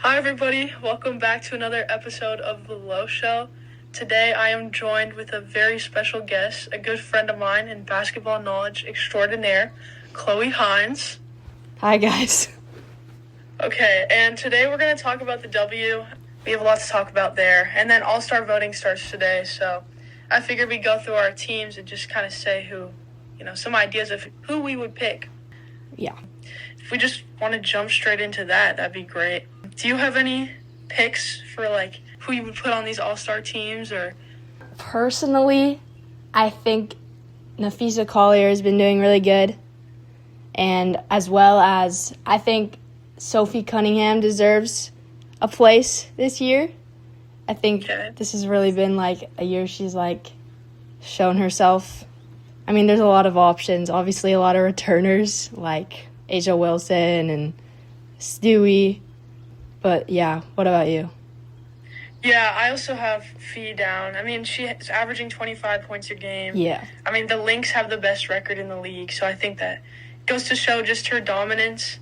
Hi, everybody. Welcome back to another episode of The Low Show. Today, I am joined with a very special guest, a good friend of mine and basketball knowledge extraordinaire, Chloe Hines. Hi, guys. Okay, and today we're going to talk about the W. We have a lot to talk about there. And then All-Star voting starts today, so I figured we'd go through our teams and just kind of say some ideas of who we would pick. Yeah. If we just want to jump straight into that, that'd be great. Do you have any picks for, who you would put on these all-star teams? Or Personally, I think Nafisa Collier has been doing really good. And as well as I think Sophie Cunningham deserves a place this year. I think This has really been, a year she's, shown herself. I mean, there's a lot of options. Obviously, a lot of returners, like Asia Wilson and Stewie. But, yeah, what about you? Yeah, I also have Fee down. I mean, she is averaging 25 points a game. Yeah. I mean, the Lynx have the best record in the league, so I think that goes to show just her dominance.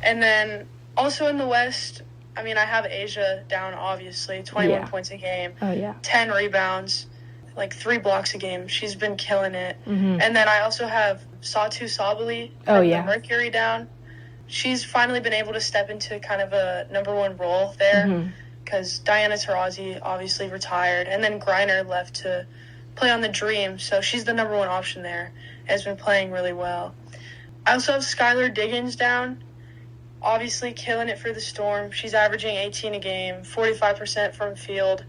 And then also in the West, I mean, I have Asia down, obviously, 21 points a game. Oh, yeah. 10 rebounds, 3 blocks a game. She's been killing it. Mm-hmm. And then I also have Satu Sabali from the Mercury down. She's finally been able to step into kind of a number one role there because Diana Taurasi obviously retired, and then Griner left to play on the Dream, so she's the number one option there, has been playing really well. I also have Skylar Diggins down, obviously killing it for the Storm. She's averaging 18 a game, 45% from field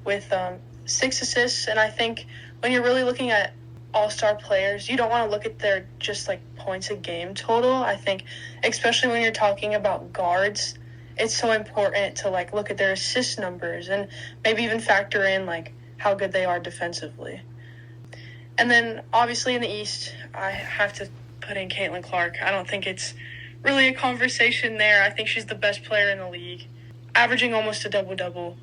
with 6 assists, and I think when you're really looking at all-star players, you don't want to look at their just points a game total. I think especially when you're talking about guards, it's so important to look at their assist numbers and maybe even factor in how good they are defensively. And then obviously in the East, I have to put in Caitlin Clark. I don't think it's really a conversation there. I think she's the best player in the league, averaging almost a double-double.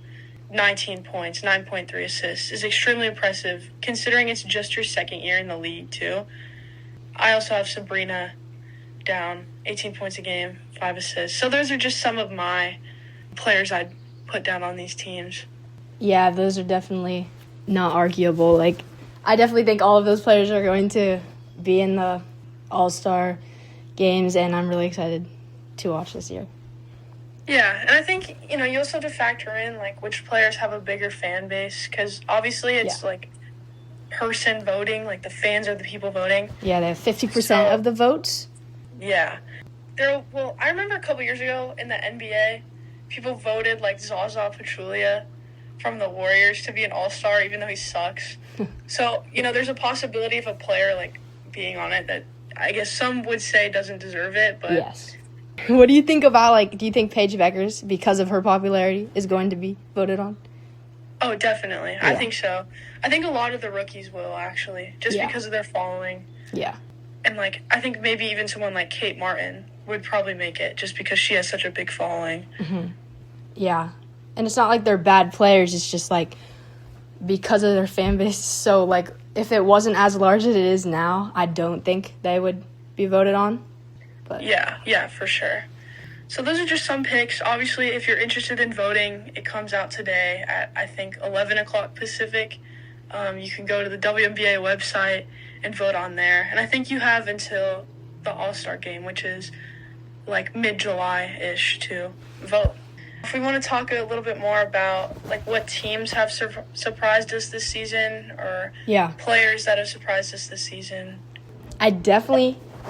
19 points, 9.3 assists is extremely impressive, considering it's just her second year in the league, too. I also have Sabrina down, 18 points a game, 5 assists. So those are just some of my players I'd put down on these teams. Yeah, those are definitely not arguable. I definitely think all of those players are going to be in the All-Star games, and I'm really excited to watch this year. Yeah, and I think, you also have to factor in, which players have a bigger fan base, because obviously it's, person voting, the fans are the people voting. Yeah, they have 50% of the votes. Yeah. I remember a couple years ago in the NBA, people voted, Zaza Pachulia from the Warriors to be an all-star, even though he sucks. So, there's a possibility of a player, being on it that I guess some would say doesn't deserve it, but... Yes. What do you think about, do you think Paige Beckers, because of her popularity, is going to be voted on? Oh, definitely. Yeah. I think so. I think a lot of the rookies will, actually, just because of their following. Yeah. And, I think maybe even someone like Kate Martin would probably make it just because she has such a big following. Mm-hmm. Yeah. And it's not like they're bad players. It's just, because of their fan base. So, if it wasn't as large as it is now, I don't think they would be voted on. But Yeah, for sure. So those are just some picks. Obviously, if you're interested in voting, it comes out today at, I think, 11 o'clock Pacific. You can go to the WNBA website and vote on there. And I think you have until the All-Star game, which is mid-July-ish, to vote. If we want to talk a little bit more about what teams have surprised us this season, or players that have surprised us this season.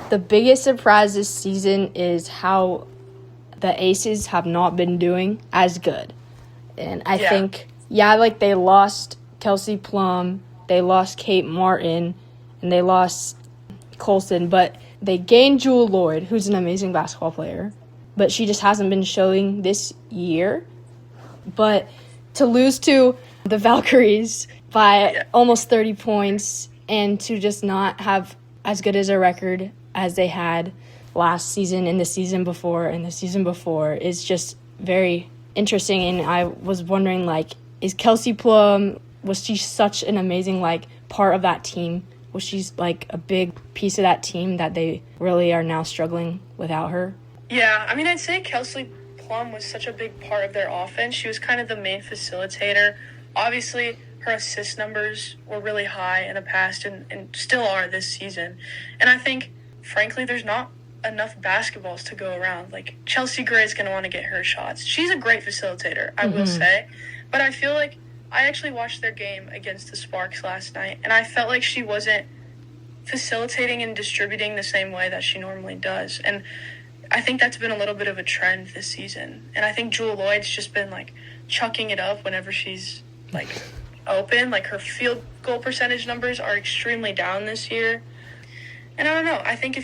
The biggest surprise this season is how the Aces have not been doing as good. And I think, they lost Kelsey Plum, they lost Kate Martin, and they lost Colson, but they gained Jewel Lloyd, who's an amazing basketball player, but she just hasn't been showing this year. But to lose to the Valkyries by almost 30 points and to just not have as good as a record as they had last season and the season before is just very interesting. And I was wondering, is Kelsey Plum, was she such an amazing, part of that team? Was she, a big piece of that team that they really are now struggling without her? Yeah, I mean, I'd say Kelsey Plum was such a big part of their offense. She was kind of the main facilitator. Obviously, her assist numbers were really high in the past and still are this season. And I think, frankly, there's not enough basketballs to go around. Like, Chelsea Gray is going to want to get her shots. She's a great facilitator, I will say. But I feel like I actually watched their game against the Sparks last night, and I felt like she wasn't facilitating and distributing the same way that she normally does. And I think that's been a little bit of a trend this season. And I think Jewel Lloyd's just been, like, chucking it up whenever she's, like, open. Like, her field goal percentage numbers are extremely down this year. And I don't know. I think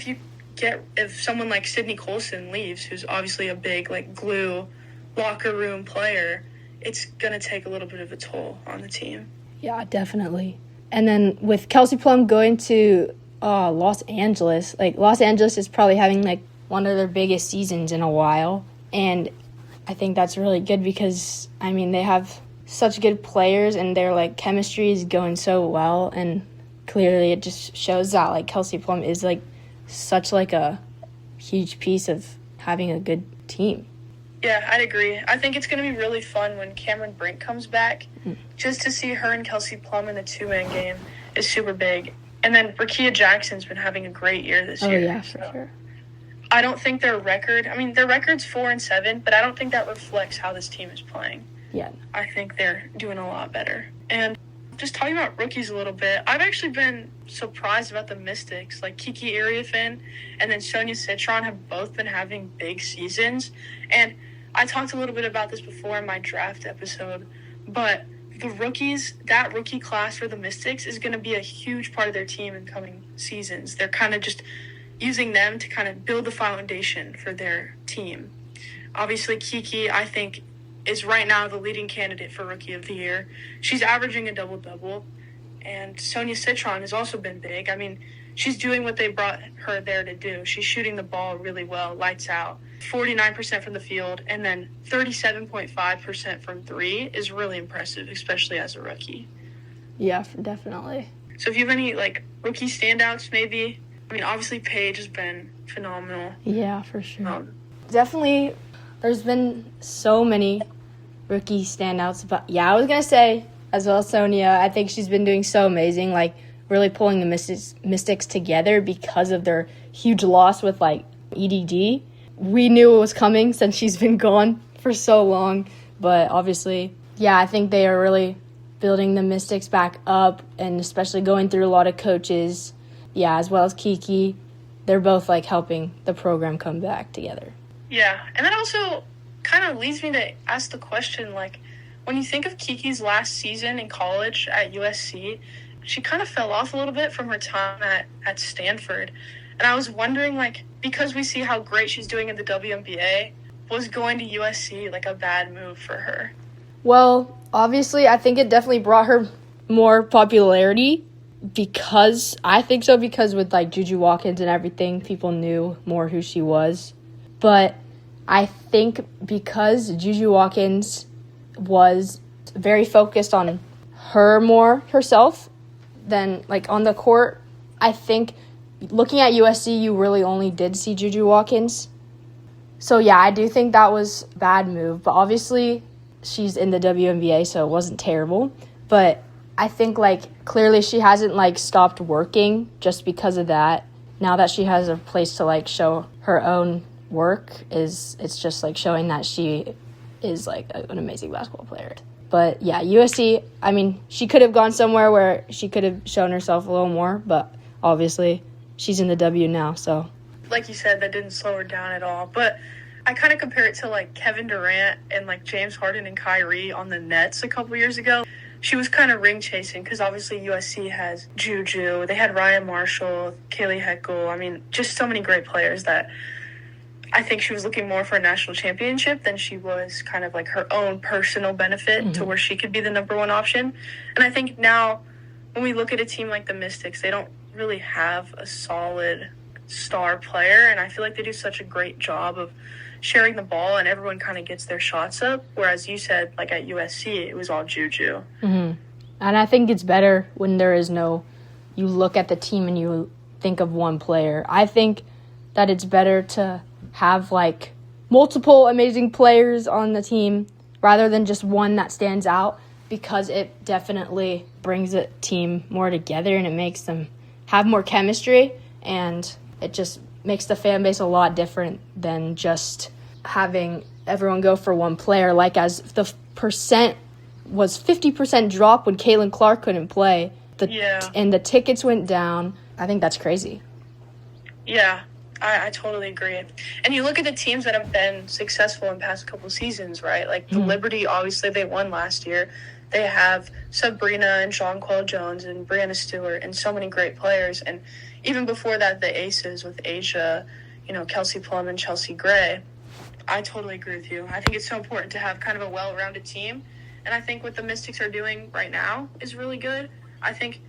if someone like Sydney Colson leaves, who's obviously a big, like, glue locker room player, it's going to take a little bit of a toll on the team. Yeah, definitely. And then with Kelsey Plum going to Los Angeles, like, Los Angeles is probably having, like, one of their biggest seasons in a while. And I think that's really good because, I mean, they have such good players and their, like, chemistry is going so well. And clearly it just shows that, like, Kelsey Plum is, like, such, like, a huge piece of having a good team. Yeah, I'd agree. I think it's going to be really fun when Cameron Brink comes back. Just to see her and Kelsey Plum in the two-man game is super big. And then Rakia Jackson's been having a great year this year. Oh, yeah, for sure. I don't think their record's 4-7, but I don't think that reflects how this team is playing. Yeah. I think they're doing a lot better. And just talking about rookies a little bit, I've actually been surprised about the Mystics. Like, Kiki Iriafen and then Sonia Citron have both been having big seasons. And I talked a little bit about this before in my draft episode, but the rookies, that rookie class for the Mystics is going to be a huge part of their team in coming seasons. They're kind of just using them to kind of build the foundation for their team. Obviously, Kiki, I think, is right now the leading candidate for Rookie of the Year. She's averaging a double-double, and Sonia Citron has also been big. I mean, she's doing what they brought her there to do. She's shooting the ball really well, lights out. 49% from the field, and then 37.5% from three is really impressive, especially as a rookie. Yeah, definitely. So if you have any, like, rookie standouts, maybe? I mean, obviously Paige has been phenomenal. Yeah, for sure. Definitely, there's been so many rookie standouts. But, yeah, I was going to say, as well as Sonia, I think she's been doing so amazing, like, really pulling the Mystics together because of their huge loss with, like, EDD. We knew it was coming since she's been gone for so long. But obviously, yeah, I think they are really building the Mystics back up and especially going through a lot of coaches. Yeah, as well as Kiki. They're both, like, helping the program come back together. Yeah, and that also kind of leads me to ask the question, like, when you think of Kiki's last season in college at USC, she kind of fell off a little bit from her time at Stanford. And I was wondering, like, because we see how great she's doing in the WNBA, was going to USC, like, a bad move for her? Well, obviously, I think it definitely brought her more popularity because with, like, Juju Watkins and everything, people knew more who she was. But I think because Juju Watkins was very focused on herself than, like, on the court, I think looking at USC, you really only did see Juju Watkins. So, yeah, I do think that was a bad move. But obviously, she's in the WNBA, so it wasn't terrible. But I think, like, clearly she hasn't, like, stopped working just because of that. Now that she has a place to, like, show her own work, it's just, like, showing that she is, like, an amazing basketball player. But, yeah, USC, I mean, she could have gone somewhere where she could have shown herself a little more, but obviously she's in the W now, so. Like you said, that didn't slow her down at all. But I kind of compare it to, like, Kevin Durant and, like, James Harden and Kyrie on the Nets a couple years ago. She was kind of ring chasing because obviously USC has Juju. They had Ryan Marshall, Kaylee Heckle. I mean, just so many great players that I think she was looking more for a national championship than she was kind of like her own personal benefit to where she could be the number one option. And I think now when we look at a team like the Mystics, they don't really have a solid star player. And I feel like they do such a great job of sharing the ball and everyone kind of gets their shots up. Whereas you said, like, at USC, it was all Juju. And I think it's better when there is no, you look at the team and you think of one player. I think that it's better to have, like, multiple amazing players on the team rather than just one that stands out, because it definitely brings a team more together and it makes them have more chemistry, and it just makes the fan base a lot different than just having everyone go for one player. Like, as the percent was 50% drop when Caitlin Clark couldn't play, and the tickets went down. I think that's crazy. Yeah, I totally agree. And you look at the teams that have been successful in past couple seasons, right? Like the Liberty, obviously they won last year. They have Sabrina and Jonquel Jones and Brianna Stewart and so many great players. And even before that, the Aces with Asia, Kelsey Plum and Chelsea Gray. I totally agree with you. I think it's so important to have kind of a well-rounded team. And I think what the Mystics are doing right now is really good. I think,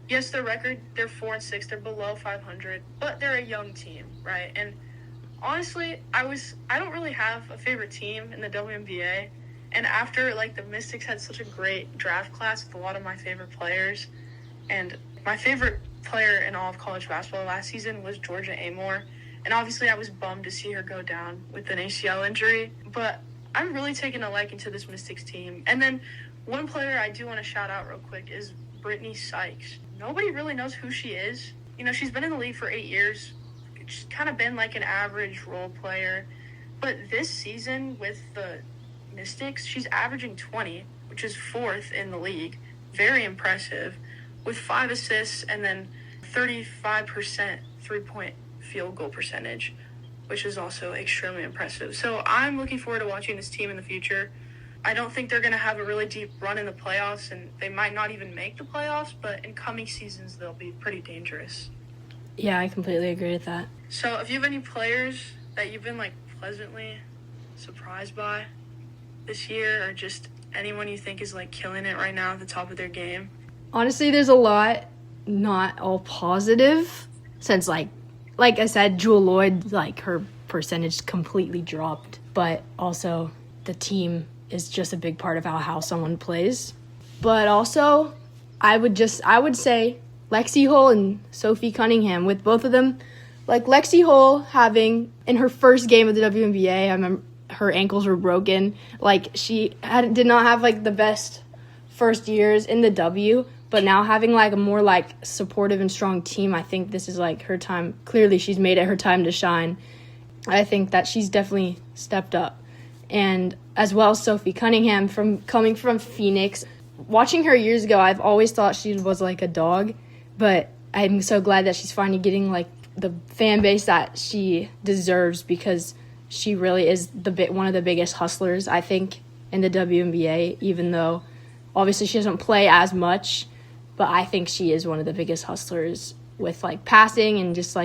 yes, their record, they're 4-6, they're below 500, but they're a young team, right? And honestly, I don't really have a favorite team in the WNBA. And after, the Mystics had such a great draft class with a lot of my favorite players, and my favorite player in all of college basketball last season was Georgia Amore. And obviously I was bummed to see her go down with an ACL injury, but I'm really taking a liking to this Mystics team. And then one player I do want to shout out real quick is Brittany Sykes. Nobody really knows who she is. She's been in the league for 8 years. She's kind of been like an average role player. But this season with the Mystics, she's averaging 20, which is 4th in the league. Very impressive, with 5 assists and then 35% three-point field goal percentage, which is also extremely impressive. So I'm looking forward to watching this team in the future. I don't think they're going to have a really deep run in the playoffs, and they might not even make the playoffs, but in coming seasons, they'll be pretty dangerous. Yeah, I completely agree with that. So if you have any players that you've been, pleasantly surprised by this year, or just anyone you think is, killing it right now at the top of their game? Honestly, there's a lot, not all positive, since, like I said, Jewel Lloyd, her percentage completely dropped, but also the team is just a big part of how someone plays. But also, I would say Lexi Hull and Sophie Cunningham, with both of them. Lexi Hull having, in her first game of the WNBA, I remember her ankles were broken. She did not have, the best first years in the W, but now having, a more, supportive and strong team, I think this is, her time. Clearly, she's made it her time to shine. I think that she's definitely stepped up. And as well, Sophie Cunningham, coming from Phoenix. Watching her years ago, I've always thought she was a dog, but I'm so glad that she's finally getting the fan base that she deserves, because she really is one of the biggest hustlers, I think, in the WNBA, even though obviously she doesn't play as much, but I think she is one of the biggest hustlers with passing and just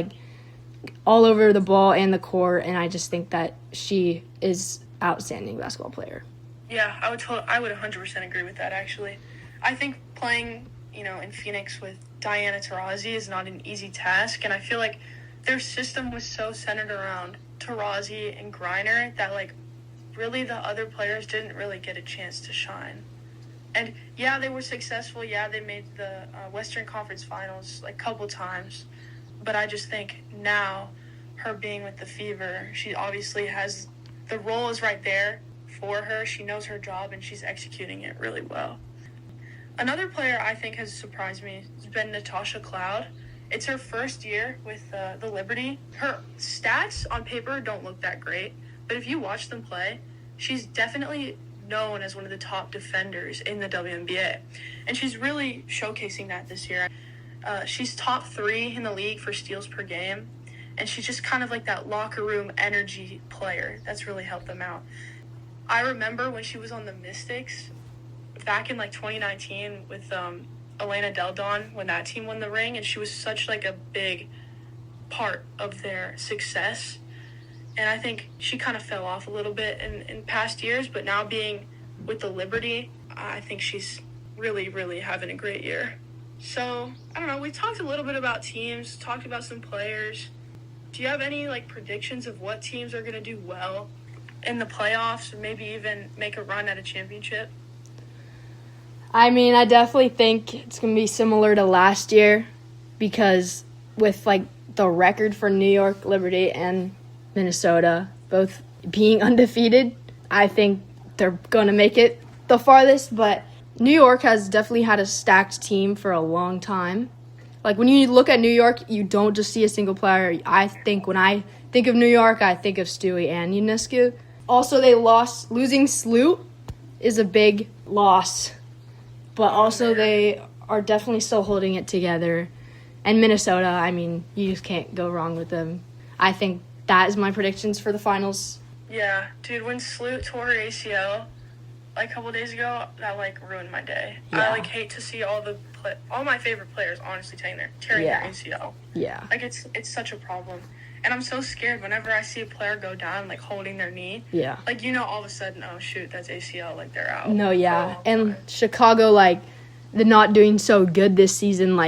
all over the ball and the court, and I just think that she is outstanding basketball player. Yeah, I would 100% agree with that, actually. I think playing, in Phoenix with Diana Taurasi is not an easy task, and I feel like their system was so centered around Taurasi and Griner that, really the other players didn't really get a chance to shine. And, yeah, they were successful. Yeah, they made the Western Conference Finals a couple times, but I just think now, her being with the Fever, she obviously has – the role is right there for her. She knows her job, and she's executing it really well. Another player I think has surprised me has been Natasha Cloud. It's her first year with the Liberty. Her stats on paper don't look that great, but if you watch them play, she's definitely known as one of the top defenders in the WNBA, and she's really showcasing that this year. She's top 3 in the league for steals per game, and she's just kind of that locker room energy player that's really helped them out. I remember when she was on the Mystics back in 2019 with Elena Del Don, when that team won the ring, and she was such a big part of their success. And I think she kind of fell off a little bit in past years, but now being with the Liberty, I think she's really, really having a great year. So, I don't know, we talked a little bit about teams, talked about some players. Do you have any predictions of what teams are going to do well in the playoffs, or maybe even make a run at a championship? I mean, I definitely think it's going to be similar to last year, because with the record for New York Liberty and Minnesota, both being undefeated. I think they're going to make it the farthest, but New York has definitely had a stacked team for a long time. Like, when you look at New York, you don't just see a single player. I think when I think of New York, I think of Stewie and Ionescu. Also, losing Sloot is a big loss, but also they are definitely still holding it together. And Minnesota, I mean, you just can't go wrong with them. I think that is my predictions for the finals. Yeah, dude, when Sloot tore her ACL a couple days ago, that ruined my day. Yeah. I hate to see all my favorite players honestly tearing their ACL. Yeah. It's such a problem. And I'm so scared whenever I see a player go down, holding their knee. Yeah. All of a sudden, oh, shoot, that's ACL. They're out. No, yeah. And Chicago, they're not doing so good this season.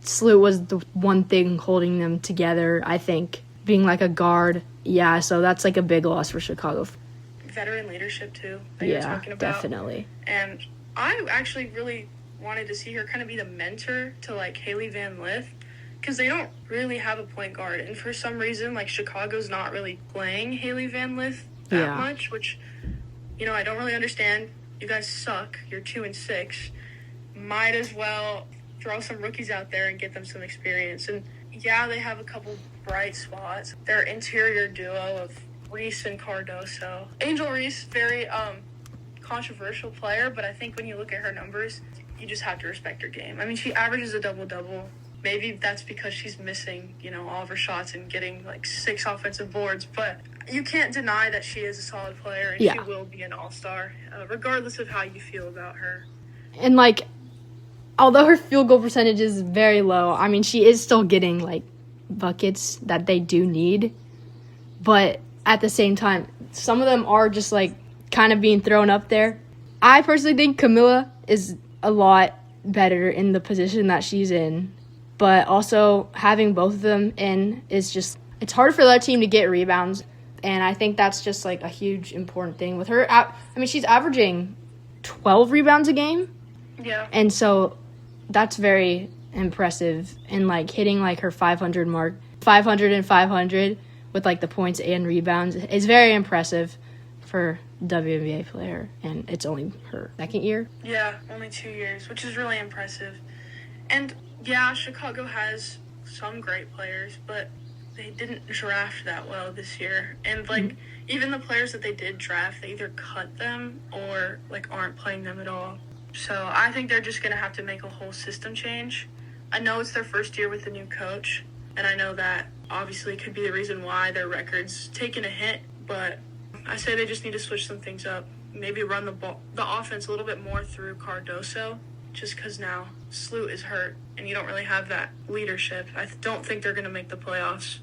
Sloot was the one thing holding them together, I think, being a guard. Yeah, so that's a big loss for Chicago. Veteran leadership, too, that you were talking about. Definitely. And I actually really wanted to see her kind of be the mentor to, Haley Van Lith, because they don't really have a point guard. And for some reason, Chicago's not really playing Haley Van Lith that much, which, I don't really understand. You guys suck. You're 2-6. Might as well throw some rookies out there and get them some experience. And, yeah, they have a couple bright spots. Their interior duo of Reese and Cardoso. Angel Reese, very controversial player, but I think when you look at her numbers, you just have to respect her game. I mean, she averages a double-double. Maybe that's because she's missing, all of her shots and getting 6 offensive boards, but you can't deny that she is a solid player and she will be an all-star, regardless of how you feel about her. And although her field goal percentage is very low, I mean, she is still getting buckets that they do need, but at the same time, some of them are just kind of being thrown up there. I personally think Camilla is a lot better in the position that she's in, but also having both of them in is just, it's hard for the other team to get rebounds, and I think that's just a huge important thing with her. I mean, she's averaging 12 rebounds a game. Yeah. And so that's very impressive, and hitting her 500 mark, 500 and 500 with the points and rebounds is very impressive for WNBA player, and it's only her second year. Yeah, only 2 years, which is really impressive. And yeah, Chicago has some great players, but they didn't draft that well this year. And even the players that they did draft, they either cut them or aren't playing them at all. So I think they're just going to have to make a whole system change. I know it's their first year with the new coach, and I know that obviously could be the reason why their record's taken a hit, but I say they just need to switch some things up. Maybe run the offense a little bit more through Cardoso, just because now Sloot is hurt, and you don't really have that leadership. I don't think they're going to make the playoffs.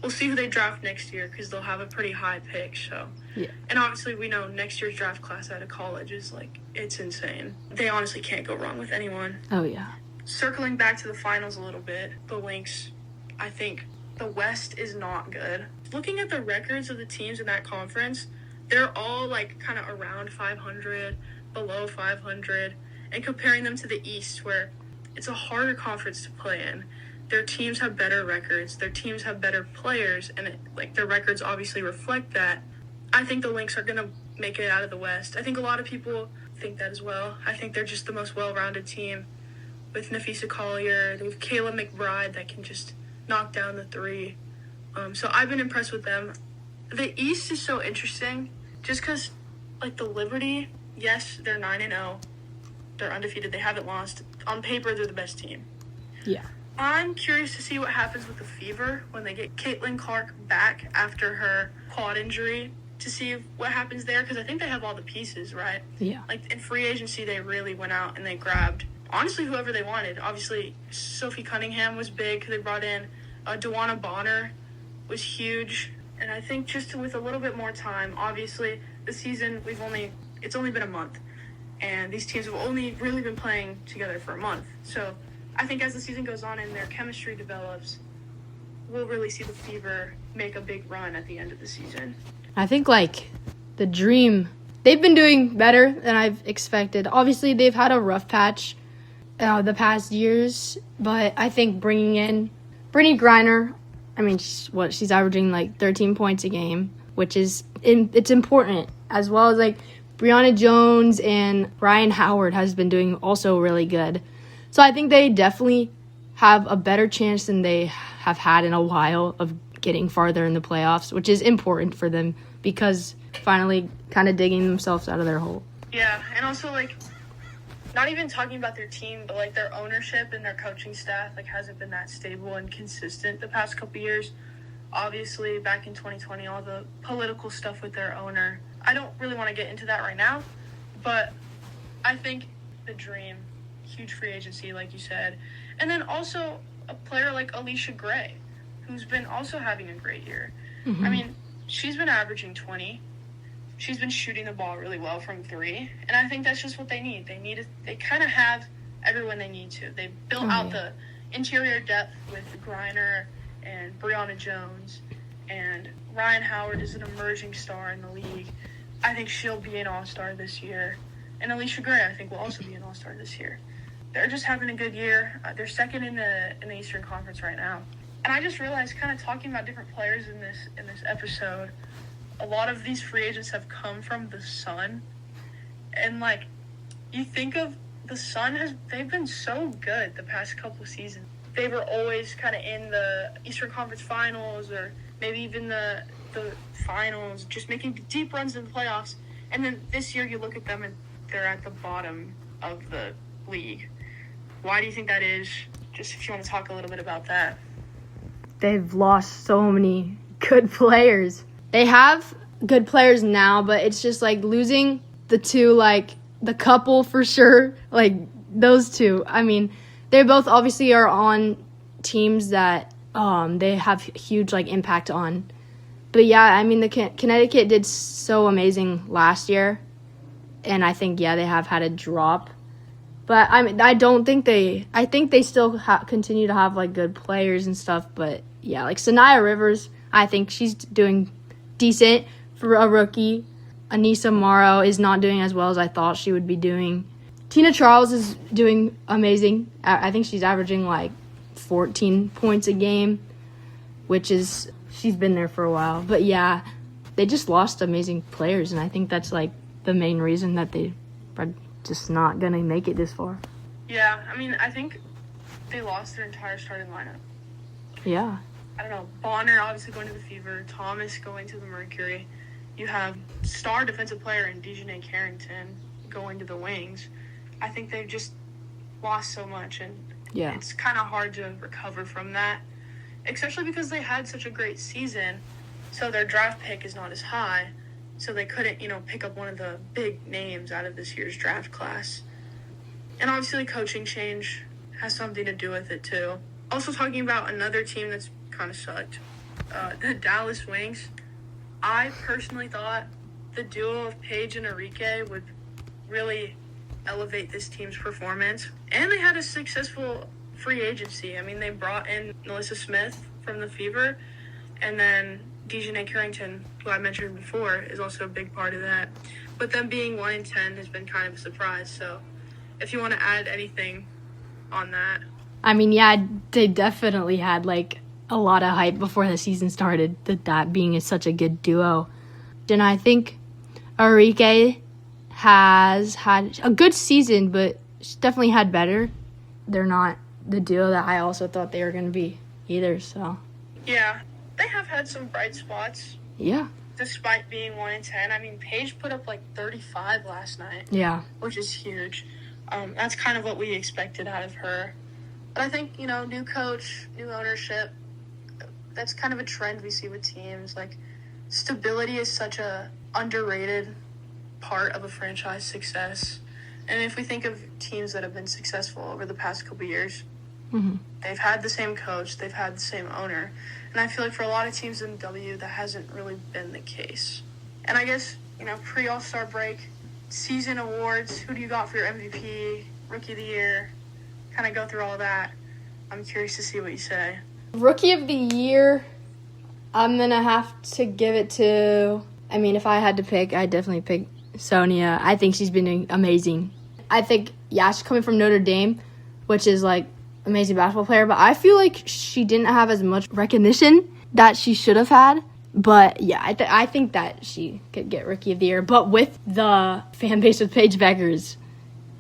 We'll see who they draft next year, because they'll have a pretty high pick, so. Yeah. And obviously we know next year's draft class out of college is, it's insane. They honestly can't go wrong with anyone. Oh, yeah. Circling back to the finals a little bit, the Lynx, I think the West is not good. Looking at the records of the teams in that conference, they're all, kind of around 500, below 500, and comparing them to the East, where it's a harder conference to play in. Their teams have better records. Their teams have better players, and their records obviously reflect that. I think the Lynx are going to make it out of the West. I think a lot of people think that as well. I think they're just the most well-rounded team with Nafisa Collier. They have Kayla McBride that can just knock down the three. So I've been impressed with them. The East is so interesting just because, the Liberty, yes, they're 9-0. They're undefeated. They haven't lost. On paper, they're the best team. Yeah. I'm curious to see what happens with the Fever when they get Caitlin Clark back after her quad injury, to see what happens there, because I think they have all the pieces, right? Yeah. In free agency, they really went out and they grabbed, honestly, whoever they wanted. Obviously, Sophie Cunningham was big because they brought in Dewana Bonner was huge. And I think just with a little bit more time, obviously, the season, it's only been a month. And these teams have only really been playing together for a month. So I think as the season goes on and their chemistry develops, we'll really see the Fever make a big run at the end of the season. I think, the Dream, they've been doing better than I've expected. Obviously, they've had a rough patch the past years, but I think bringing in Brittany Griner, I mean, she's averaging 13 points a game, which is it's important, as well as like Brianna Jones and Ryan Howard has been doing also really good. So I think they definitely have a better chance than they have had in a while of getting farther in the playoffs, which is important for them because finally kind of digging themselves out of their hole. Yeah, and also, like, not even talking about their team, but, like, their ownership and their coaching staff, like, hasn't been that stable and consistent the past couple years. Obviously, back in 2020, all the political stuff with their owner. I don't really want to get into that right now, but I think the dream, huge free agency, like you said, and then also a player like Alicia Gray, who's been also having a great year. Mm-hmm. I mean, she's been averaging 20. She's been shooting the ball really well from 3, and I think that's just what they need. They kind of have everyone they need to. They've built out the interior depth with Griner and Brianna Jones, and Ryan Howard is an emerging star in the league. I think she'll be an all-star this year, and Alicia Gray I think will also be an all-star this year. They're just having a good year. They're second in the Eastern Conference right now. And I just realized, kind of talking about different players in this episode, a lot of these free agents have come from the Sun. And, like, you think of the Sun, they've been so good the past couple seasons. They were always kind of in the Eastern Conference Finals or maybe even the finals, just making deep runs in the playoffs. And then this year you look at them and they're at the bottom of the league. Why do you think that is? Just if you want to talk a little bit about that. They've lost so many good players. They have good players now, but it's just like losing the two, like the couple for sure, like those two. I mean, they both obviously are on teams that they have huge like impact on. But yeah, I mean, the Connecticut did so amazing last year, and I think they have had a drop. But I mean, I think they still continue to have like good players and stuff. But yeah, like Sanaya Rivers, I think she's doing decent for a rookie. Anissa Morrow is not doing as well as I thought she would be doing. Tina Charles is doing amazing. I think she's averaging like 14 points a game, which is, she's been there for a while. But yeah, they just lost amazing players, and I think that's like the main reason that they are just not going to make it this far. Yeah, I mean, I think they lost their entire starting lineup. Yeah. I don't know, Bonner obviously going to the Fever, Thomas going to the Mercury. You have star defensive player in Dejanay Carrington going to the Wings. I think they've just lost so much, and it's kind of hard to recover from that, especially because they had such a great season, so their draft pick is not as high, so they couldn't, pick up one of the big names out of this year's draft class. And obviously coaching change has something to do with it too. Also talking about another team that's kind of sucked, the Dallas Wings. I personally thought the duo of Paige and Enrique would really elevate this team's performance. And they had a successful free agency. I mean, they brought in Melissa Smith from the Fever, and then Dejanay Carrington, who I mentioned before, is also a big part of that. But them being 1-10 has been kind of a surprise. So if you want to add anything on that. I mean, yeah, they definitely had like a lot of hype before the season started, that being such a good duo. And I think Enrique has had a good season, but she's definitely had better. They're not the duo that I also thought they were going to be either, so. Yeah, they have had some bright spots. Yeah. Despite being 1-10. I mean, Paige put up like 35 last night. Yeah. Which is huge. That's kind of what we expected out of her. But I think, new coach, new ownership, that's kind of a trend we see with teams. Like, stability is such a underrated part of a franchise success. And if we think of teams that have been successful over the past couple years, they've had the same coach, they've had the same owner. And I feel like for a lot of teams in W, that hasn't really been the case. And I guess, pre-All-Star break, season awards, who do you got for your MVP, Rookie of the Year? Kind of go through all that. I'm curious to see what you say. Rookie of the Year, I'm going to have to give it to, if I had to pick, I'd definitely pick Sonia. I think she's been doing amazing. I think, she's coming from Notre Dame, which is like amazing basketball player, but I feel like she didn't have as much recognition that she should have had. But yeah, I think that she could get Rookie of the Year. But with the fan base with Paige Beckers,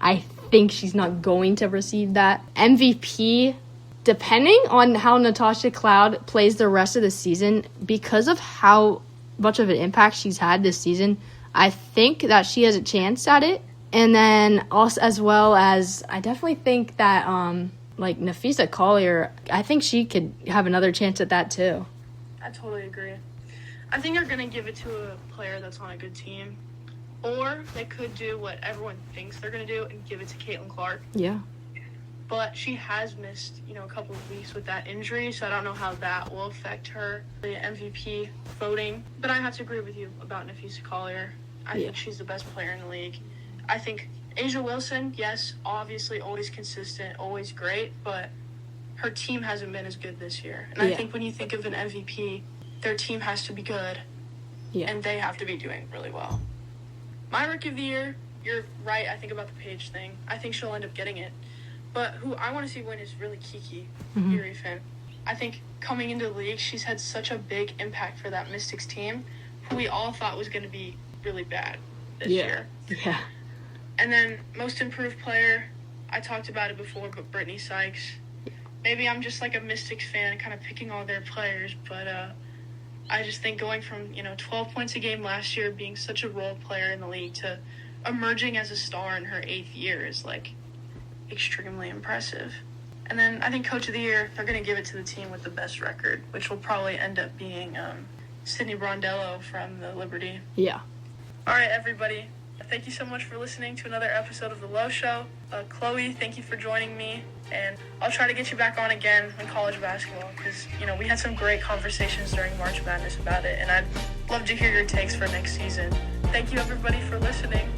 I think she's not going to receive that. MVP, depending on how Natasha Cloud plays the rest of the season, because of how much of an impact she's had this season, I think that she has a chance at it. And then also, as well as, I definitely think that Nafisa Collier, I think she could have another chance at that too. I totally agree. I think they're going to give it to a player that's on a good team. Or they could do what everyone thinks they're going to do and give it to Caitlin Clark. Yeah. But she has missed, a couple of weeks with that injury, so I don't know how that will affect her MVP voting. But I have to agree with you about Nafisa Collier. I think she's the best player in the league. I think Asia Wilson, yes, obviously always consistent, always great, but her team hasn't been as good this year. And I think when you think of an MVP, their team has to be good, and they have to be doing really well. My Rookie of the Year, you're right, I think about the Paige thing. I think she'll end up getting it. But who I want to see win is really Kiki Irifen. I think coming into the league, she's had such a big impact for that Mystics team, who we all thought was going to be really bad this year. Yeah. And then most improved player, I talked about it before, but Brittany Sykes. Maybe I'm just like a Mystics fan, kind of picking all their players, but I just think going from 12 points a game last year, being such a role player in the league, to emerging as a star in her 8th year is extremely impressive. And then I think Coach of the Year, they're going to give it to the team with the best record, which will probably end up being Sydney Brondello from the Liberty. Yeah. All right, everybody. Thank you so much for listening to another episode of The Low Show. Chloe, thank you for joining me. And I'll try to get you back on again in college basketball because, we had some great conversations during March Madness about it. And I'd love to hear your takes for next season. Thank you, everybody, for listening.